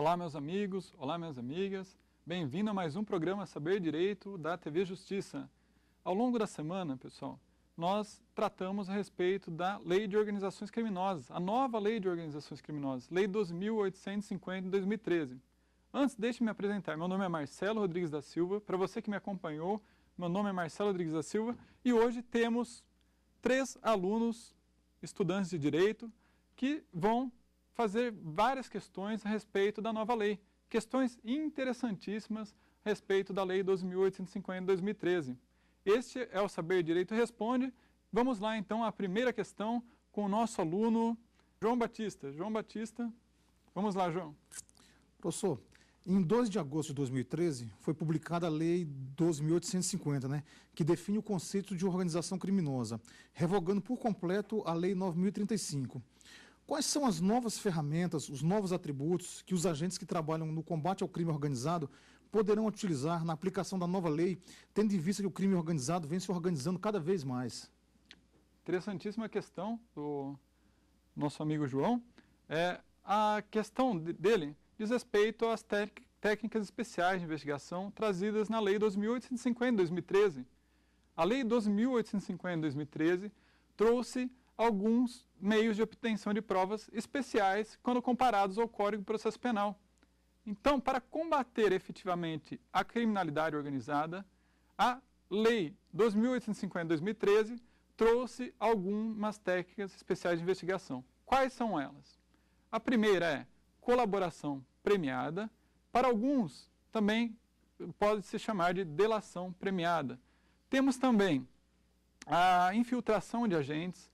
Olá, meus amigos, olá, minhas amigas. Bem-vindo a mais um programa Saber Direito da TV Justiça. Ao longo da semana, pessoal, nós tratamos a respeito da Lei de Organizações Criminosas, a nova Lei de Organizações Criminosas, Lei 12.850 de 2013. Antes, deixe-me apresentar. Meu nome é Marcelo Rodrigues da Silva. Para você que me acompanhou, meu nome é Marcelo Rodrigues da Silva e hoje temos 3 alunos, estudantes de Direito, que vão fazer várias questões a respeito da nova lei. Questões interessantíssimas a respeito da Lei 12.850 de 2013. Este é o Saber Direito Responde. Vamos lá, então, à primeira questão com o nosso aluno João Batista. João Batista, vamos lá, João. Professor, em 12 de agosto de 2013, foi publicada a Lei 12.850, que define o conceito de organização criminosa, revogando por completo a Lei 9.035. Quais são as novas ferramentas, os novos atributos que os agentes que trabalham no combate ao crime organizado poderão utilizar na aplicação da nova lei, tendo em vista que o crime organizado vem se organizando cada vez mais? Interessantíssima questão do nosso amigo João. A questão dele diz respeito às técnicas especiais de investigação trazidas na Lei 12.850 de 2013. A Lei 12.850 de 2013 trouxe alguns meios de obtenção de provas especiais quando comparados ao Código de Processo Penal. Então, para combater efetivamente a criminalidade organizada, a Lei 12.850 de 2013 trouxe algumas técnicas especiais de investigação. Quais são elas? A primeira é colaboração premiada. Para alguns, também pode se chamar de delação premiada. Temos também a infiltração de agentes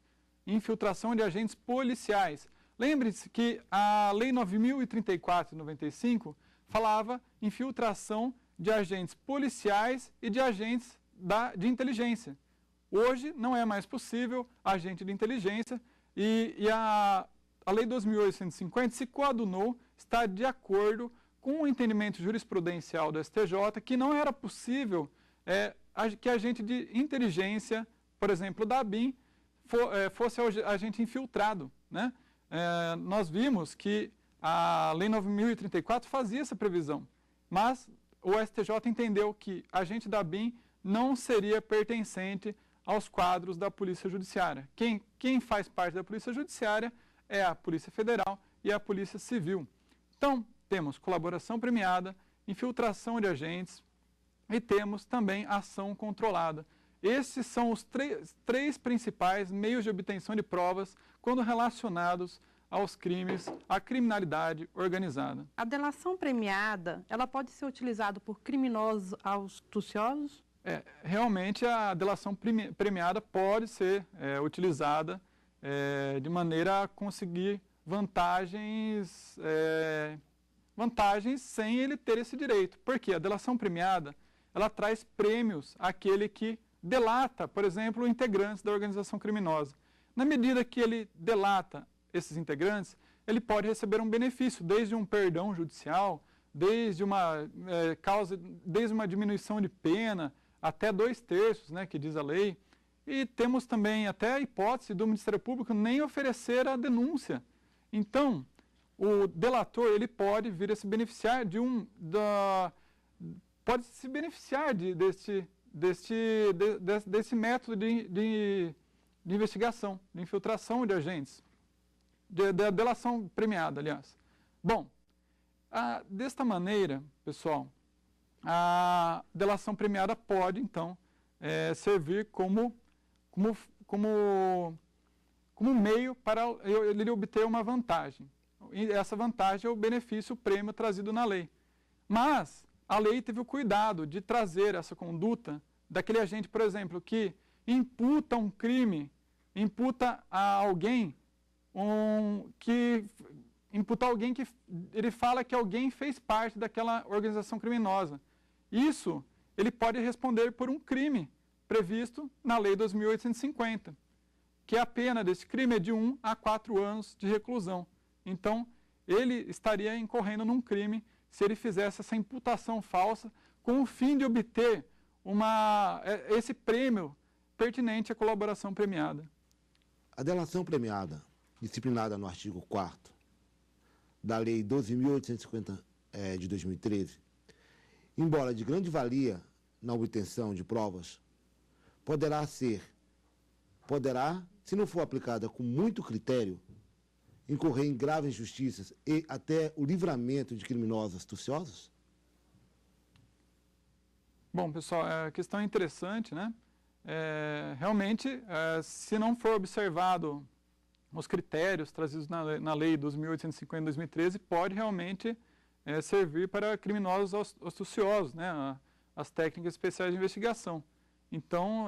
policiais. Lembre-se que a Lei 9.034 de 95 falava infiltração de agentes policiais e de agentes de inteligência. Hoje não é mais possível agente de inteligência e a Lei 12.850 se coadunou, está de acordo com o entendimento jurisprudencial do STJ que não era possível que agente de inteligência, por exemplo, da ABIN, fosse agente infiltrado, né? Nós vimos que a Lei 9.034 fazia essa previsão, mas o STJ entendeu que agente da ABIN não seria pertencente aos quadros da Polícia Judiciária. Quem faz parte da Polícia Judiciária é a Polícia Federal e a Polícia Civil. Então, temos colaboração premiada, infiltração de agentes e temos também ação controlada. Esses são os três principais meios de obtenção de provas quando relacionados aos crimes, à criminalidade organizada. A delação premiada, ela pode ser utilizada por criminosos astuciosos? Realmente a delação premiada pode ser utilizada de maneira a conseguir vantagens sem ele ter esse direito. Porque a delação premiada, ela traz prêmios àquele que delata, por exemplo, integrantes da organização criminosa. Na medida que ele delata esses integrantes, ele pode receber um benefício, desde um perdão judicial, desde uma diminuição de pena, até 2/3, né, que diz a lei. E temos também até a hipótese do Ministério Público nem oferecer a denúncia. Então, o delator ele pode vir a se beneficiar desse método de investigação, de infiltração de agentes, da delação premiada, aliás. Bom, desta maneira, pessoal, a delação premiada pode, então, servir como meio para ele obter uma vantagem. E essa vantagem é o benefício, o prêmio trazido na lei. Mas a lei teve o cuidado de trazer essa conduta daquele agente, por exemplo, que imputa um crime, imputa a alguém que ele fala que alguém fez parte daquela organização criminosa. Isso, ele pode responder por um crime previsto na Lei 12.850, que a pena desse crime é de 1 a 4 anos de reclusão. Então, ele estaria incorrendo num crime se ele fizesse essa imputação falsa com o fim de obter esse prêmio pertinente à colaboração premiada. A delação premiada, disciplinada no artigo 4º da Lei 12.850 de 2013, embora de grande valia na obtenção de provas, poderá, se não for aplicada com muito critério, incorrer em graves injustiças e até o livramento de criminosos astuciosos? Bom, pessoal, a questão é interessante, né? Realmente, se não for observado os critérios trazidos na Lei 2.850 de 2013, pode realmente servir para criminosos astuciosos, né? As técnicas especiais de investigação. Então,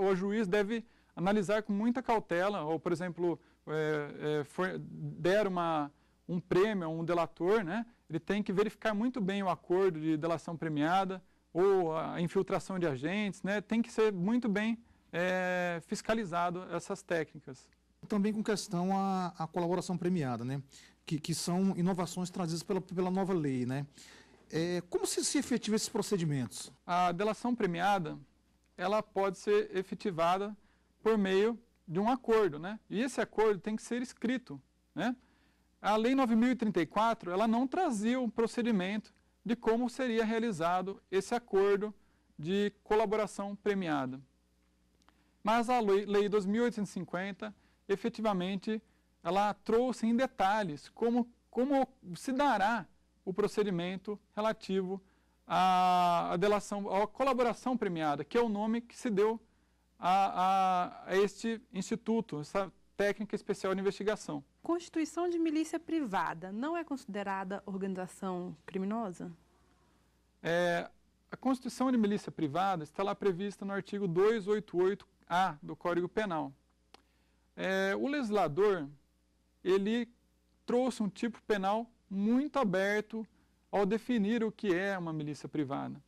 o juiz deve analisar com muita cautela, ou, por exemplo, der um prêmio a um delator, né? Ele tem que verificar muito bem o acordo de delação premiada, ou a infiltração de agentes, né? Tem que ser muito bem fiscalizado essas técnicas. Também com questão à colaboração premiada, né? Que são inovações trazidas pela nova lei, né? Como se efetiva esses procedimentos? A delação premiada, ela pode ser efetivada por meio de um acordo, né? E esse acordo tem que ser escrito, né? A Lei 9.034, ela não trazia um procedimento de como seria realizado esse acordo de colaboração premiada. Mas a Lei 2.850, efetivamente, ela trouxe em detalhes como se dará o procedimento relativo à colaboração premiada, que é o nome que se deu a este instituto, essa técnica especial de investigação. Constituição de milícia privada não é considerada organização criminosa? A Constituição de milícia privada está lá prevista no artigo 288-A do Código Penal. O legislador, ele trouxe um tipo penal muito aberto ao definir o que é uma milícia privada.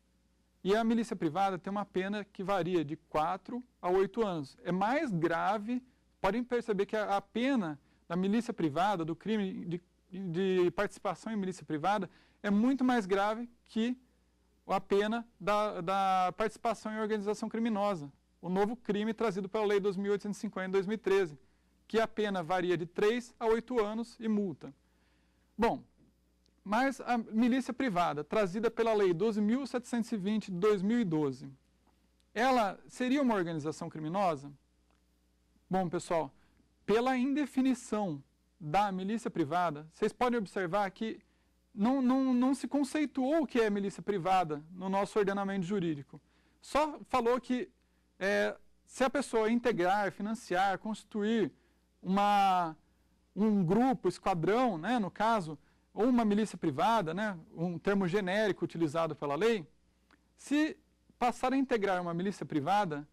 E a milícia privada tem uma pena que varia de 4 a 8 anos. É mais grave, podem perceber que a pena da milícia privada, do crime de participação em milícia privada, é muito mais grave que a pena da participação em organização criminosa, o novo crime trazido pela Lei 2.850 de 2013, que a pena varia de 3 a 8 anos e multa. Bom, mas a milícia privada, trazida pela Lei 12.720 de 2012, ela seria uma organização criminosa? Bom, pessoal, pela indefinição da milícia privada, vocês podem observar que não se conceituou o que é milícia privada no nosso ordenamento jurídico. Só falou que se a pessoa integrar, financiar, constituir um grupo, esquadrão, né, no caso, ou uma milícia privada, né, um termo genérico utilizado pela lei, se passar a integrar uma milícia privada,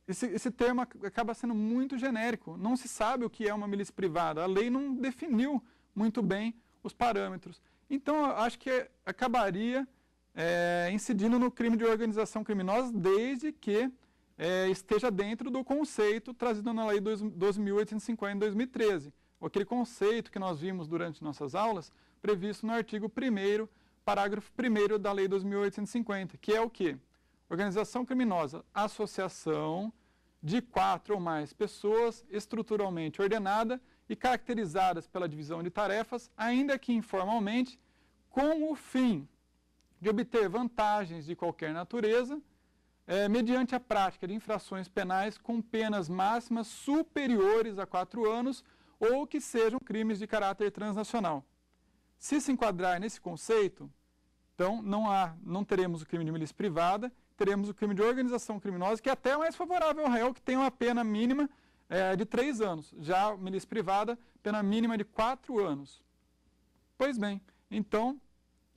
esse termo acaba sendo muito genérico. Não se sabe o que é uma milícia privada. A lei não definiu muito bem os parâmetros. Então, eu acho que acabaria incidindo no crime de organização criminosa desde que esteja dentro do conceito trazido na Lei 12.850 de 2013. Aquele conceito que nós vimos durante nossas aulas, previsto no artigo 1º, parágrafo 1º da Lei 2.850, que é o quê? Organização criminosa, associação de 4 ou mais pessoas estruturalmente ordenada e caracterizadas pela divisão de tarefas, ainda que informalmente, com o fim de obter vantagens de qualquer natureza, mediante a prática de infrações penais com penas máximas superiores a 4 anos ou que sejam crimes de caráter transnacional. Se se enquadrar nesse conceito, então não teremos o crime de milícia privada, teremos o crime de organização criminosa, que é até mais favorável ao réu, que tem uma pena mínima de 3 anos. Já a milícia privada, pena mínima de 4 anos. Pois bem, então,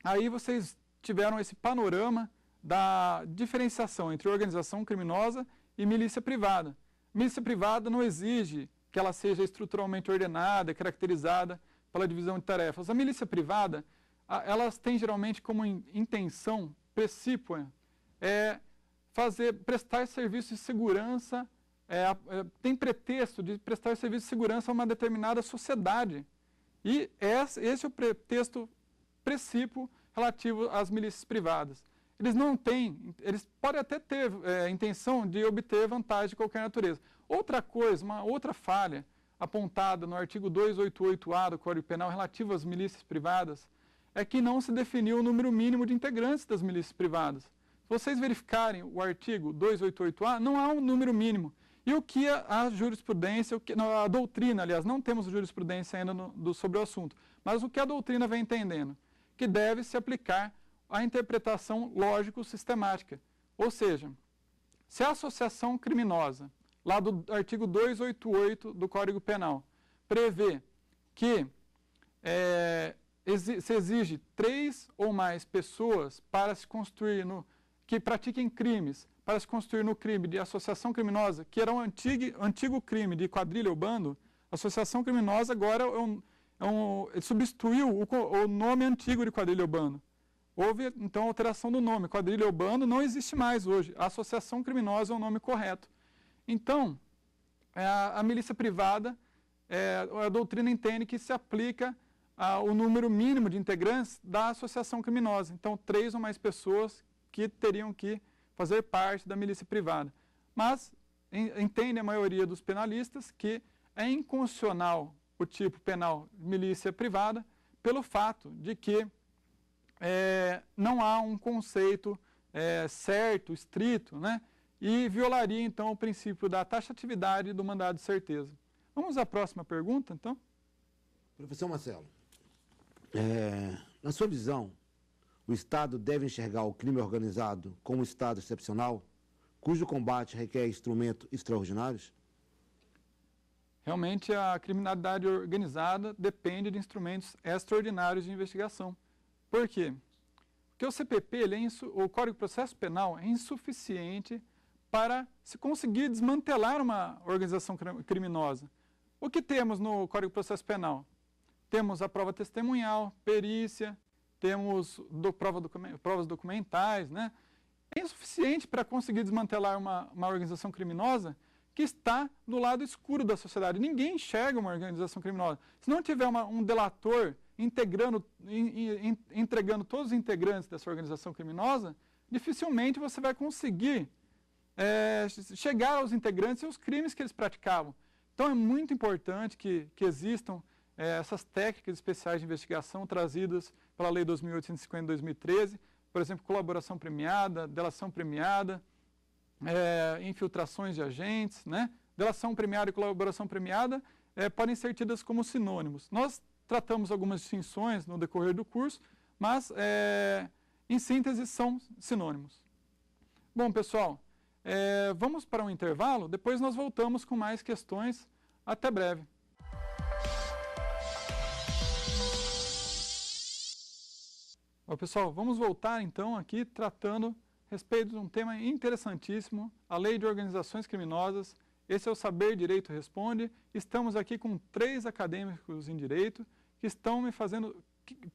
aí vocês tiveram esse panorama da diferenciação entre organização criminosa e milícia privada. Milícia privada não exige que ela seja estruturalmente ordenada, caracterizada pela divisão de tarefas. A milícia privada, elas têm geralmente como intenção precípua prestar serviço de segurança, tem pretexto de prestar serviço de segurança a uma determinada sociedade. E esse é o pretexto precípio relativo às milícias privadas. Eles podem até ter intenção de obter vantagem de qualquer natureza. Outra coisa, uma outra falha apontada no artigo 288-A do Código Penal relativo às milícias privadas é que não se definiu o número mínimo de integrantes das milícias privadas. Se vocês verificarem o artigo 288-A, não há um número mínimo. E o que a jurisprudência, a doutrina, aliás, não temos jurisprudência ainda sobre o assunto, mas o que a doutrina vem entendendo? Que deve se aplicar a interpretação lógico-sistemática. Ou seja, se a associação criminosa, lá do artigo 288 do Código Penal, prevê que se exige 3 ou mais pessoas para se constituir que pratiquem crimes, para se constituir no crime de associação criminosa, que era um antigo crime de quadrilha ou bando, associação criminosa agora substituiu o nome antigo de quadrilha ou bando. Houve, então, alteração do nome. Quadrilha ou bando não existe mais hoje. A associação criminosa é o nome correto. Então, a milícia privada, a doutrina entende que se aplica o número mínimo de integrantes da associação criminosa. Então, 3 ou mais pessoas que teriam que fazer parte da milícia privada. Mas entende a maioria dos penalistas que é inconstitucional o tipo penal milícia privada pelo fato de que não há um conceito certo, estrito, né? E violaria, então, o princípio da taxatividade do mandado de certeza. Vamos à próxima pergunta, então? Professor Marcelo, na sua visão, o Estado deve enxergar o crime organizado como um Estado excepcional, cujo combate requer instrumentos extraordinários? Realmente, a criminalidade organizada depende de instrumentos extraordinários de investigação. Por quê? Porque o CPP, o Código de Processo Penal, é insuficiente para se conseguir desmantelar uma organização criminosa. O que temos no Código de Processo Penal? Temos a prova testemunhal, perícia, temos provas documentais, né? É insuficiente para conseguir desmantelar uma organização criminosa que está do lado escuro da sociedade. Ninguém enxerga uma organização criminosa. Se não tiver um delator entregando todos os integrantes dessa organização criminosa, dificilmente você vai conseguir chegar aos integrantes e aos crimes que eles praticavam. Então é muito importante que existam essas técnicas especiais de investigação trazidas pela Lei 2.850 de 2013, por exemplo, colaboração premiada, delação premiada, infiltrações de agentes, né? Delação premiada e colaboração premiada podem ser tidas como sinônimos. Nós tratamos algumas distinções no decorrer do curso, mas, em síntese, são sinônimos. Bom, pessoal, vamos para um intervalo, depois nós voltamos com mais questões. Até breve. Bom, pessoal, vamos voltar então aqui tratando a respeito de um tema interessantíssimo, a Lei de Organizações Criminosas. Esse é o Saber Direito Responde. Estamos aqui com 3 acadêmicos em Direito que estão me fazendo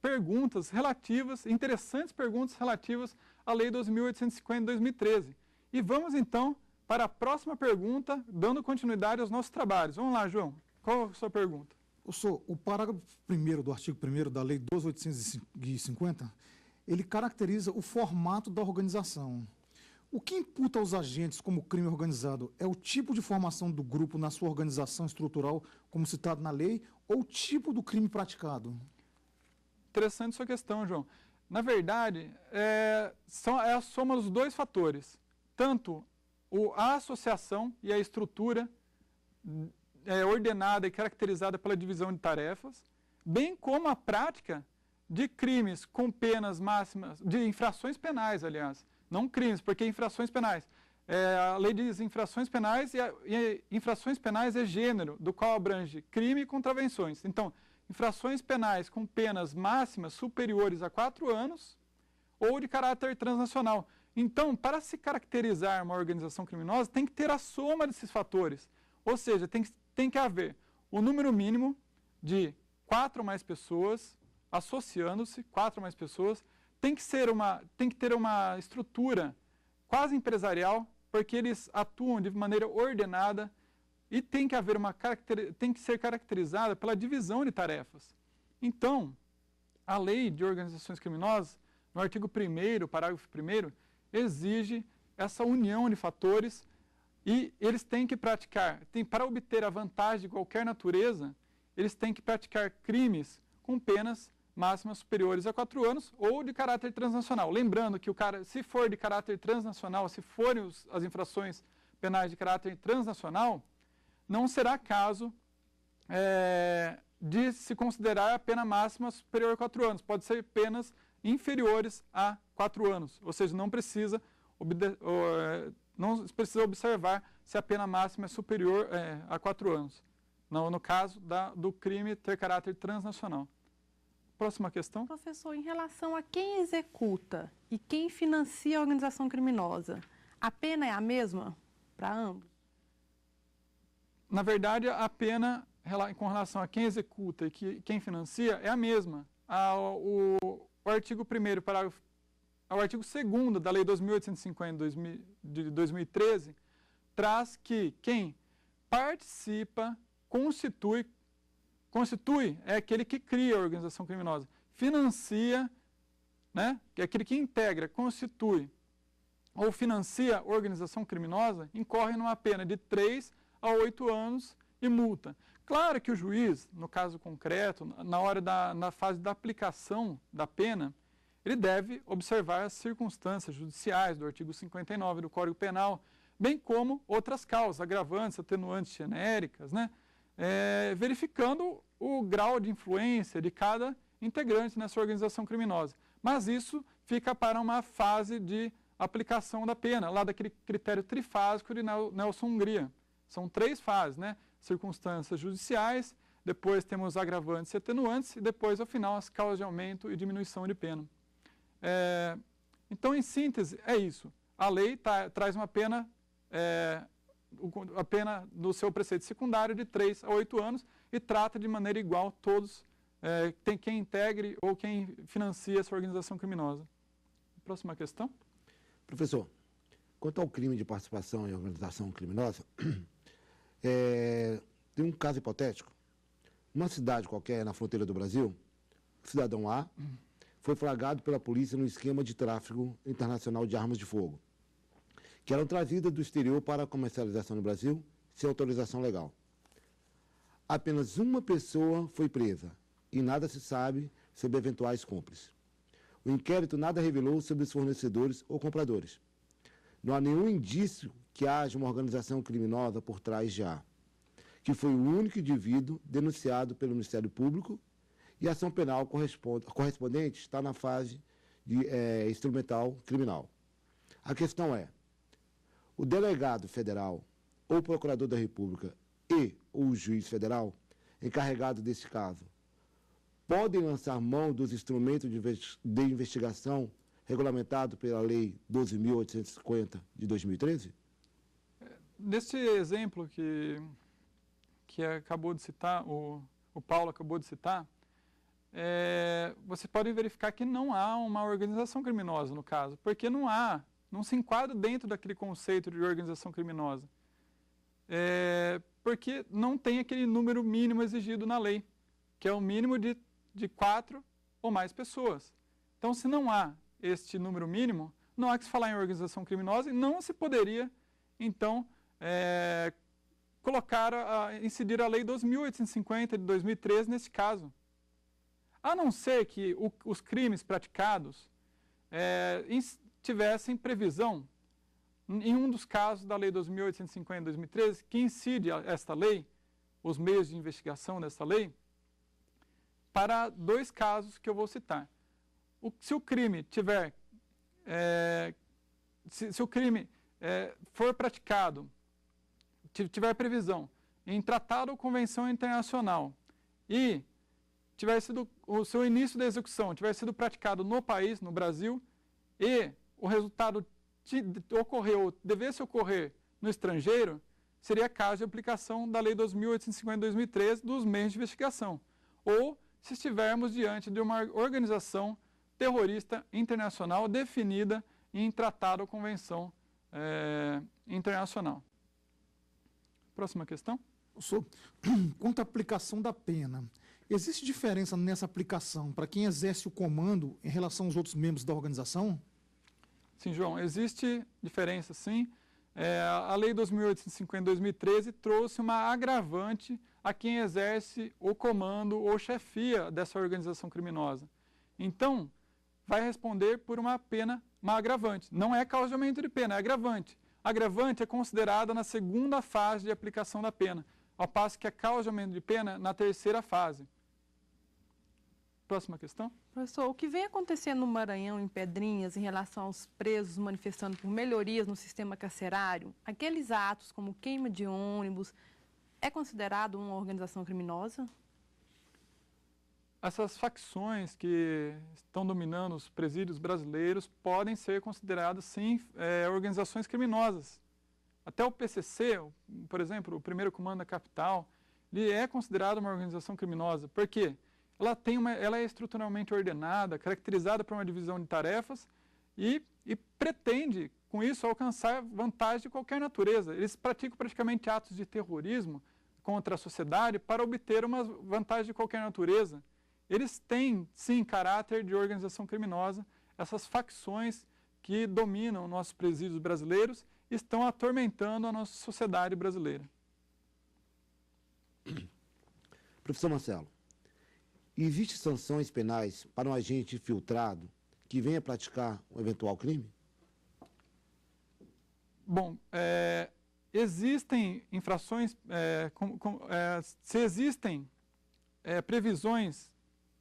perguntas relativas, interessantes perguntas relativas à Lei 2.850 de 2013. E vamos então para a próxima pergunta, dando continuidade aos nossos trabalhos. Vamos lá, João. Qual a sua pergunta? Professor, o parágrafo 1º do artigo 1º da Lei 2.850, ele caracteriza o formato da organização. O que imputa aos agentes como crime organizado é o tipo de formação do grupo na sua organização estrutural, como citado na lei, ou o tipo do crime praticado? Interessante sua questão, João. Na verdade, é a soma dos 2 fatores. Tanto a associação e a estrutura ordenada e caracterizada pela divisão de tarefas, bem como a prática de crimes com penas máximas, de infrações penais, aliás. Não crimes, porque infrações penais. A lei diz infrações penais e infrações penais é gênero, do qual abrange crime e contravenções. Então, infrações penais com penas máximas superiores a 4 anos ou de caráter transnacional. Então, para se caracterizar uma organização criminosa, tem que ter a soma desses fatores. Ou seja, tem que haver o número mínimo de 4 ou mais pessoas associando-se, 4 ou mais pessoas. Tem que ter uma estrutura quase empresarial, porque eles atuam de maneira ordenada e tem que ser caracterizada pela divisão de tarefas. Então, a Lei de Organizações Criminosas, no artigo 1º, parágrafo 1º, exige essa união de fatores E eles têm que praticar, para obter a vantagem de qualquer natureza, eles têm que praticar crimes com penas máximas superiores a 4 anos ou de caráter transnacional. Lembrando que o cara, se for de caráter transnacional, se forem as infrações penais de caráter transnacional, não será caso de se considerar a pena máxima superior a 4 anos. Pode ser penas inferiores a 4 anos, ou seja, não precisa observar se a pena máxima é superior a 4 anos, no caso do crime ter caráter transnacional. Próxima questão. Professor, em relação a quem executa e quem financia a organização criminosa, a pena é a mesma para ambos? Na verdade, a pena com relação a quem executa e quem financia é a mesma. O artigo 1º, parágrafo, o artigo 2º da Lei 2.850 de 2013 traz que quem participa, constitui é aquele que cria a organização criminosa. Financia, né, que é aquele que integra, constitui ou financia a organização criminosa, incorre numa pena de 3 a 8 anos e multa. Claro que o juiz, no caso concreto, na fase da aplicação da pena, ele deve observar as circunstâncias judiciais do artigo 59 do Código Penal, bem como outras causas, agravantes, atenuantes genéricas, né? Verificando o grau de influência de cada integrante nessa organização criminosa. Mas isso fica para uma fase de aplicação da pena, lá daquele critério trifásico de Nelson Hungria. São 3 fases, né? Circunstâncias judiciais, depois temos agravantes e atenuantes, e depois, ao final, as causas de aumento e diminuição de pena. Então, em síntese, é isso. A lei traz uma pena, a pena do seu preceito secundário de 3 a 8 anos e trata de maneira igual todos, tem quem integre ou quem financia essa organização criminosa. Próxima questão. Professor, quanto ao crime de participação em organização criminosa, tem um caso hipotético. Uma cidade qualquer na fronteira do Brasil, o cidadão A foi flagrado pela polícia no esquema de tráfico internacional de armas de fogo, que eram trazidas do exterior para comercialização no Brasil, sem autorização legal. Apenas uma pessoa foi presa e nada se sabe sobre eventuais cúmplices. O inquérito nada revelou sobre os fornecedores ou compradores. Não há nenhum indício que haja uma organização criminosa por trás de A, que foi o único indivíduo denunciado pelo Ministério Público e a ação penal correspondente está na fase de instrumental criminal. A questão é, o delegado federal ou o procurador da República ou o juiz federal encarregado desse caso podem lançar mão dos instrumentos de investigação regulamentados pela Lei 12.850 de 2013? Nesse exemplo que acabou de citar, o Paulo acabou de citar, você pode verificar que não há uma organização criminosa no caso, porque não se enquadra dentro daquele conceito de organização criminosa. Porque não tem aquele número mínimo exigido na lei, que é o mínimo de 4 ou mais pessoas. Então, se não há este número mínimo, não há que se falar em organização criminosa e não se poderia, então, incidir a Lei 2.850 de 2013 nesse caso. A não ser que os crimes praticados tivessem previsão, em um dos casos da Lei 2.850 de 2013, que incide esta lei, os meios de investigação dessa lei, para 2 casos que eu vou citar. Se o crime tiver, se o crime for praticado, tiver previsão em tratado ou convenção internacional e o seu início da execução tiver sido praticado no país, no Brasil, e o resultado devesse ocorrer no estrangeiro, seria caso de aplicação da Lei 2.850 de 2013 dos meios de investigação. Ou se estivermos diante de uma organização terrorista internacional definida em tratado ou convenção internacional. Próxima questão. Professor, quanto à aplicação da pena, existe diferença nessa aplicação para quem exerce o comando em relação aos outros membros da organização? Sim, João, existe diferença, sim. A Lei 2.850 de 2013 trouxe uma agravante a quem exerce o comando ou chefia dessa organização criminosa. Então, vai responder por uma pena, uma agravante. Não é causa de aumento de pena, é agravante. Agravante é considerada na segunda fase de aplicação da pena, ao passo que a causa de aumento de pena na terceira fase. Próxima questão. Professor, o que vem acontecendo no Maranhão, em Pedrinhas, em relação aos presos manifestando por melhorias no sistema carcerário, aqueles atos como queima de ônibus, é considerado uma organização criminosa? Essas facções que estão dominando os presídios brasileiros podem ser consideradas, sim, organizações criminosas. Até o PCC, por exemplo, o Primeiro Comando da Capital, ele é considerado uma organização criminosa. Por quê? Ela é estruturalmente ordenada, caracterizada por uma divisão de tarefas e pretende, com isso, alcançar vantagens de qualquer natureza. Eles praticam praticamente atos de terrorismo contra a sociedade para obter uma vantagem de qualquer natureza. Eles têm, sim, caráter de organização criminosa. Essas facções que dominam nossos presídios brasileiros estão atormentando a nossa sociedade brasileira. Professor Marcelo, existem sanções penais para um agente infiltrado que venha praticar um eventual crime? Bom, existem infrações, se existem previsões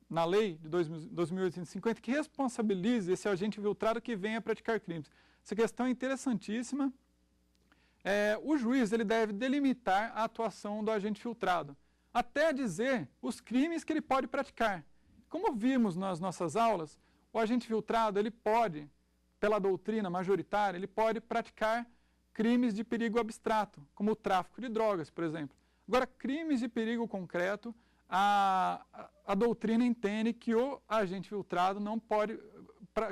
na lei de 2.850 que responsabilize esse agente infiltrado que venha praticar crimes. Essa questão é interessantíssima. O juiz ele deve delimitar a atuação do agente infiltrado, até dizer os crimes que ele pode praticar. Como vimos nas nossas aulas, o agente infiltrado ele pode, pela doutrina majoritária, ele pode praticar crimes de perigo abstrato, como o tráfico de drogas, por exemplo. Agora, crimes de perigo concreto, a doutrina entende que o agente infiltrado não pode,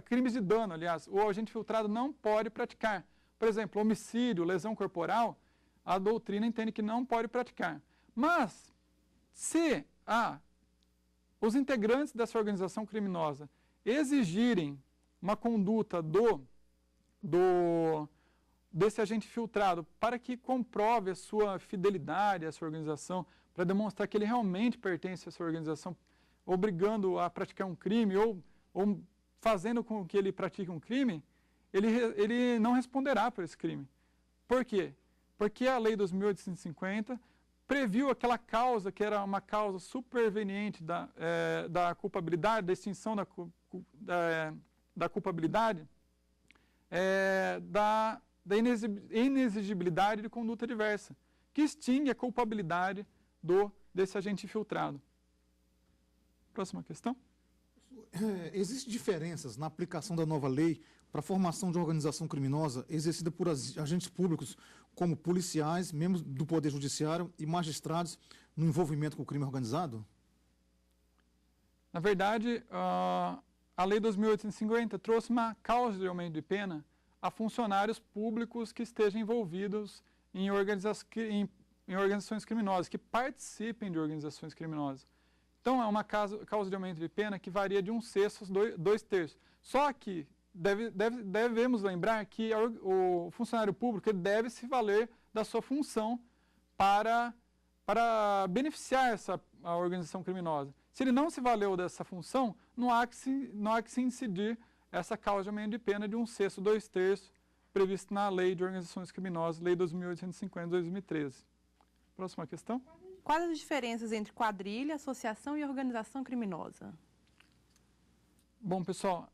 crimes de dano, aliás, o agente infiltrado não pode praticar. Por exemplo, homicídio, lesão corporal, a doutrina entende que não pode praticar. Mas, se os integrantes dessa organização criminosa exigirem uma conduta desse agente infiltrado para que comprove a sua fidelidade a essa organização, para demonstrar que ele realmente pertence a essa organização, obrigando a praticar um crime ou fazendo com que ele pratique um crime, ele não responderá por esse crime. Por quê? Porque a Lei 2.850 previu aquela causa que era uma causa superveniente da culpabilidade, da extinção da culpabilidade, da inexigibilidade de conduta diversa, que extingue a culpabilidade desse agente infiltrado. Próxima questão. Existem diferenças na aplicação da nova lei para a formação de organização criminosa exercida por agentes públicos, como policiais, membros do Poder Judiciário e magistrados no envolvimento com o crime organizado? Na verdade, a Lei 2.850 trouxe uma causa de aumento de pena a funcionários públicos que estejam envolvidos em organizações criminosas, que participem de organizações criminosas. Então, é uma causa de aumento de pena que varia de 1/6 a 2/3. Só que devemos lembrar que o funcionário público ele deve se valer da sua função para beneficiar a organização criminosa. Se ele não se valeu dessa função, não há que se incidir essa causa de aumento de pena de 1/6 a 2/3 previsto na Lei de Organizações Criminosas, Lei 2.850 de 2013. Próxima questão. Quais as diferenças entre quadrilha, associação e organização criminosa? Bom, pessoal,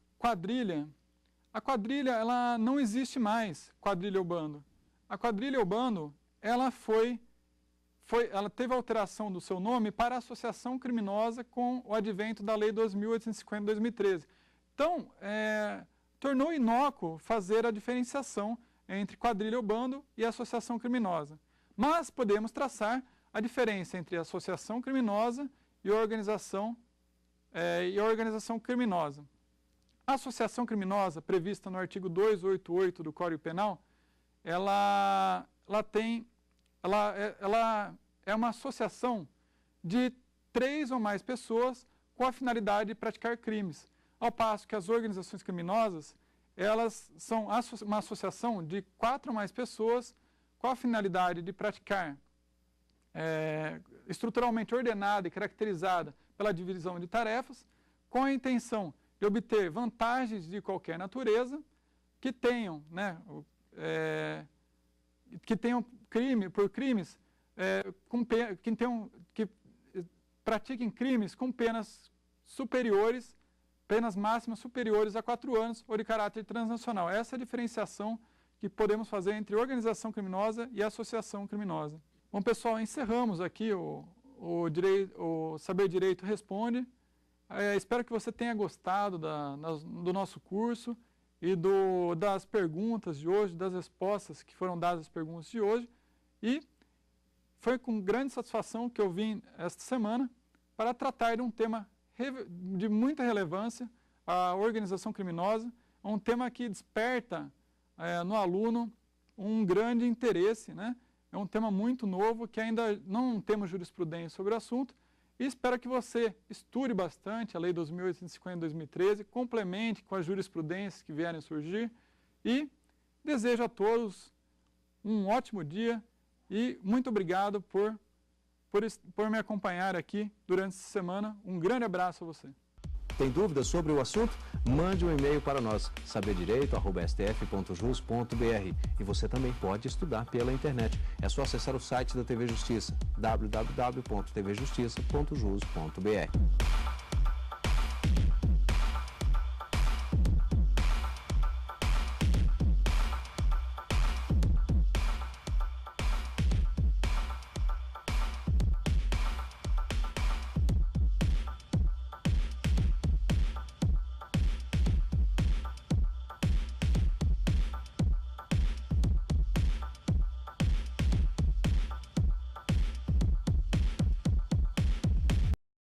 a quadrilha ela não existe mais, quadrilha ou bando. A quadrilha ou bando, ela teve a alteração do seu nome para associação criminosa com o advento da Lei 2.850 de 2013. Então, tornou inócuo fazer a diferenciação entre quadrilha ou bando e associação criminosa. Mas podemos traçar a diferença entre associação criminosa e organização criminosa. A associação criminosa, prevista no artigo 288 do Código Penal, ela é uma associação de 3 ou mais pessoas com a finalidade de praticar crimes, ao passo que as organizações criminosas, elas são uma associação de 4 ou mais pessoas com a finalidade de praticar estruturalmente ordenada e caracterizada pela divisão de tarefas, com a intenção de obter vantagens de qualquer natureza que tenham, né, que pratiquem crimes com penas superiores, penas máximas superiores a 4 anos ou de caráter transnacional. Essa é a diferenciação que podemos fazer entre organização criminosa e associação criminosa. Bom, pessoal, encerramos aqui o Saber Direito Responde. Espero que você tenha gostado do nosso curso e das perguntas de hoje, das respostas que foram dadas às perguntas de hoje. E foi com grande satisfação que eu vim esta semana para tratar de um tema de muita relevância, a organização criminosa, um tema que desperta no aluno um grande interesse, né? É um tema muito novo, que ainda não temos jurisprudência sobre o assunto, e espero que você estude bastante a Lei 2.850 de 2013, complemente com as jurisprudências que vierem a surgir, e desejo a todos um ótimo dia e muito obrigado por me acompanhar aqui durante essa semana. Um grande abraço a você. Tem dúvidas sobre o assunto? Mande um e-mail para nós, saberdireito@stf.jus.br. E você também pode estudar pela internet. É só acessar o site da TV Justiça, www.tvjustiça.jus.br.